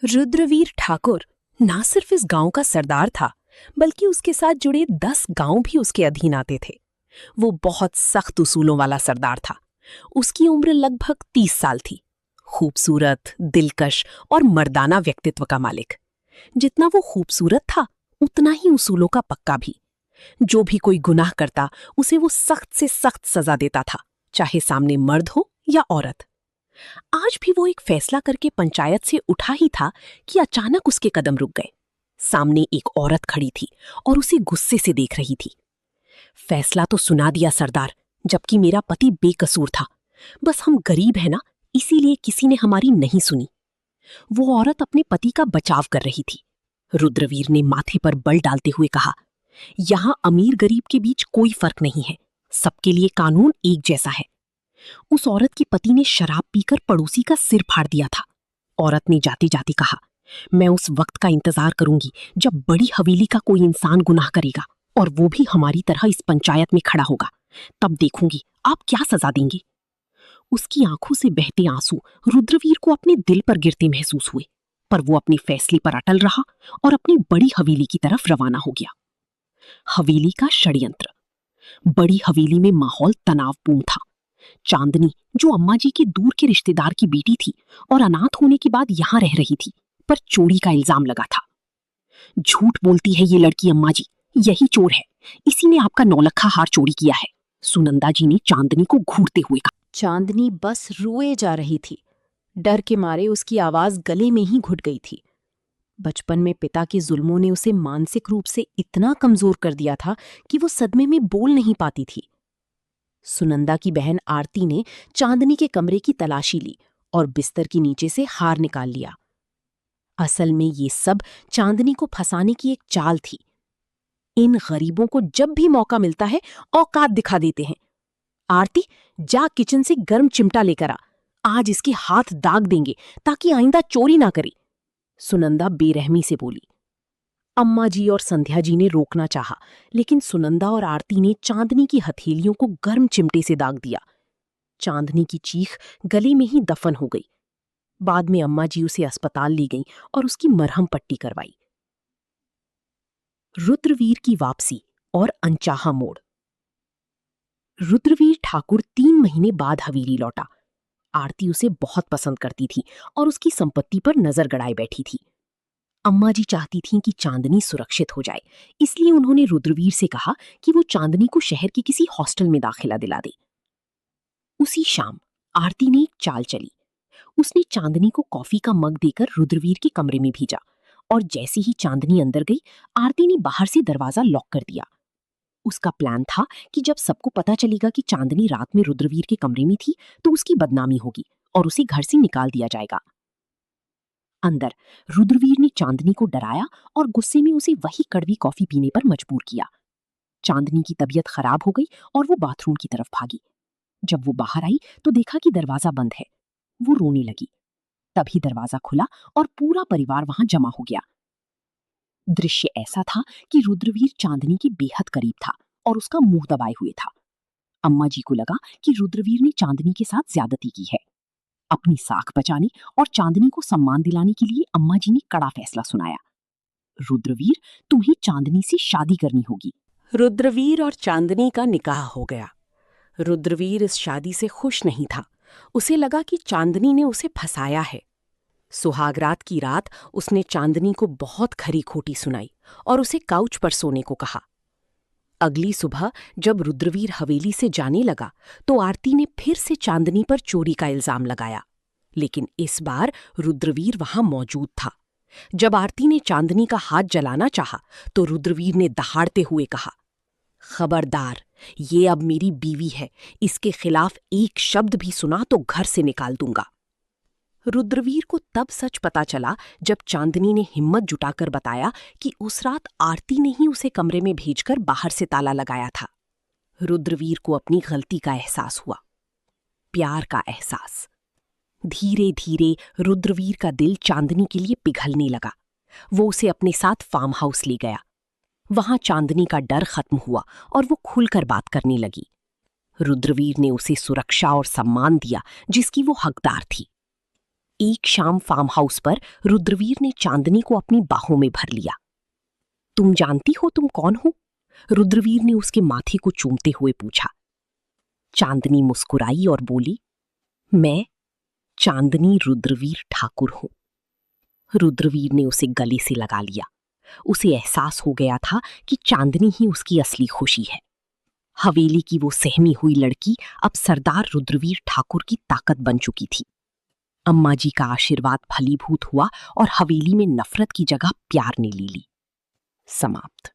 रुद्रवीर ठाकुर ना सिर्फ इस गांव का सरदार था, बल्कि उसके साथ जुड़े 10 गांव भी उसके अधीन आते थे। वो बहुत सख्त उसूलों वाला सरदार था। उसकी उम्र लगभग 30 साल थी। खूबसूरत, दिलकश और मर्दाना व्यक्तित्व का मालिक। जितना वो खूबसूरत था, उतना ही उसूलों का पक्का भी। जो भी कोई गुनाह करता, उसे वो सख्त से सख्त सजा देता था, चाहे सामने मर्द हो या औरत। आज भी वो एक फैसला करके पंचायत से उठा ही था कि अचानक उसके कदम रुक गए। सामने एक औरत खड़ी थी और उसे गुस्से से देख रही थी। फैसला तो सुना दिया सरदार, जबकि मेरा पति बेकसूर था। बस हम गरीब हैं ना, इसीलिए किसी ने हमारी नहीं सुनी। वो औरत अपने पति का बचाव कर रही थी। रुद्रवीर ने माथे पर बल डालते हुए कहा, यहां अमीर गरीब के बीच कोई फर्क नहीं है। सबके लिए कानून एक जैसा है। उस औरत के पति ने शराब पीकर पड़ोसी का सिर फाड़ दिया था। औरत ने जाते जाते कहा, मैं उस वक्त का इंतजार करूंगी जब बड़ी हवेली का कोई इंसान गुनाह करेगा, और वो भी हमारी तरह इस पंचायत में खड़ा होगा। तब देखूंगी आप क्या सजा देंगे। उसकी आंखों से बहते आंसू रुद्रवीर को अपने दिल पर गिरते महसूस हुए, पर वो अपने फैसले पर अटल रहा और अपनी बड़ी हवेली की तरफ रवाना हो गया। हवेली का षड्यंत्र। बड़ी हवेली में माहौल तनावपूर्ण था। चांदनी, जो अम्मा जी के दूर के रिश्तेदार की बेटी थी और अनाथ होने के बाद यहां रह रही थी, पर चोरी का इल्जाम लगा था। झूठ बोलती है ये लड़की अम्मा जी, यही चोर है। इसी ने आपका नौलखा हार चोरी किया है, सुनंदा जी ने चांदनी को घूरते हुए कहा। चांदनी बस रोए जा रही थी। डर के मारे उसकी आवाज गले में ही घुट गई थी। बचपन में पिता के जुल्मों ने उसे मानसिक रूप से इतना कमजोर कर दिया था कि वो सदमे में बोल नहीं पाती थी। सुनंदा की बहन आरती ने चांदनी के कमरे की तलाशी ली और बिस्तर के नीचे से हार निकाल लिया। असल में ये सब चांदनी को फंसाने की एक चाल थी। इन गरीबों को जब भी मौका मिलता है औकात दिखा देते हैं। आरती, जा किचन से गर्म चिमटा लेकर आ। आज इसके हाथ दाग देंगे ताकि आइंदा चोरी ना करे, सुनंदा बेरहमी से बोली। अम्मा जी और संध्या जी ने रोकना चाहा, लेकिन सुनंदा और आरती ने चांदनी की हथेलियों को गर्म चिमटे से दाग दिया। चांदनी की चीख गले में ही दफन हो गई। बाद में अम्मा जी उसे अस्पताल ले गईं और उसकी मरहम पट्टी करवाई। रुद्रवीर की वापसी और अनचाहा मोड़। रुद्रवीर ठाकुर 3 महीने बाद हवेली लौटा। आरती उसे बहुत पसंद करती थी और उसकी संपत्ति पर नजर गड़ाए बैठी थी। अम्मा जी चाहती थीं कि चांदनी सुरक्षित हो जाए, इसलिए उन्होंने रुद्रवीर से कहा कि वो चांदनी को शहर के किसी हॉस्टल में दाखिला दिला दे। उसी शाम आरती ने एक चाल चली। उसने चांदनी को कॉफी का मग देकर रुद्रवीर के कमरे में भेजा, और जैसे ही चांदनी अंदर गई, आरती ने बाहर से दरवाजा लॉक कर दिया। उसका प्लान था कि जब सबको पता चलेगा कि चांदनी रात में रुद्रवीर के कमरे में थी, तो उसकी बदनामी होगी और उसे घर से निकाल दिया जाएगा। अंदर रुद्रवीर ने चांदनी को डराया और गुस्से में उसे वही कड़वी कॉफी पीने पर मजबूर किया। चांदनी की तबीयत खराब हो गई और वो बाथरूम की तरफ भागी। जब वो बाहर आई तो देखा कि दरवाजा बंद है। वो रोने लगी। तभी दरवाजा खुला और पूरा परिवार वहां जमा हो गया। दृश्य ऐसा था कि रुद्रवीर चांदनी के बेहद करीब था और उसका मुंह दबाए हुए था। अम्मा जी को लगा कि रुद्रवीर ने चांदनी के साथ ज्यादती की है। अपनी साख बचाने और चांदनी को सम्मान दिलाने के लिए अम्मा जी ने कड़ा फैसला सुनाया। रुद्रवीर, तुम्हें चांदनी से शादी करनी होगी। रुद्रवीर और चांदनी का निकाह हो गया। रुद्रवीर इस शादी से खुश नहीं था। उसे लगा कि चांदनी ने उसे फंसाया है। सुहागरात की रात उसने चांदनी को बहुत खरी खोटी सुनाई और उसे काउच पर सोने को कहा। अगली सुबह जब रुद्रवीर हवेली से जाने लगा, तो आरती ने फिर से चांदनी पर चोरी का इल्जाम लगाया, लेकिन इस बार रुद्रवीर वहां मौजूद था। जब आरती ने चांदनी का हाथ जलाना चाहा, तो रुद्रवीर ने दहाड़ते हुए कहा, खबरदार, ये अब मेरी बीवी है। इसके खिलाफ एक शब्द भी सुना तो घर से निकाल दूंगा। रुद्रवीर को तब सच पता चला जब चांदनी ने हिम्मत जुटाकर बताया कि उस रात आरती ने ही उसे कमरे में भेजकर बाहर से ताला लगाया था। रुद्रवीर को अपनी गलती का एहसास हुआ, प्यार का एहसास। धीरे धीरे रुद्रवीर का दिल चांदनी के लिए पिघलने लगा। वो उसे अपने साथ फार्म हाउस ले गया। वहां चांदनी का डर खत्म हुआ और वो खुलकर बात करने लगी। रुद्रवीर ने उसे सुरक्षा और सम्मान दिया जिसकी वो हकदार थी। एक शाम फार्म हाउस पर रुद्रवीर ने चांदनी को अपनी बाहों में भर लिया। तुम जानती हो तुम कौन हो? रुद्रवीर ने उसके माथे को चूमते हुए पूछा। चांदनी मुस्कुराई और बोली, मैं चांदनी रुद्रवीर ठाकुर हूं। रुद्रवीर ने उसे गले से लगा लिया। उसे एहसास हो गया था कि चांदनी ही उसकी असली खुशी है। हवेली की वो सहमी हुई लड़की अब सरदार रुद्रवीर ठाकुर की ताकत बन चुकी थी। अम्मा जी का आशीर्वाद फलीभूत हुआ और हवेली में नफरत की जगह प्यार ने ले ली। समाप्त।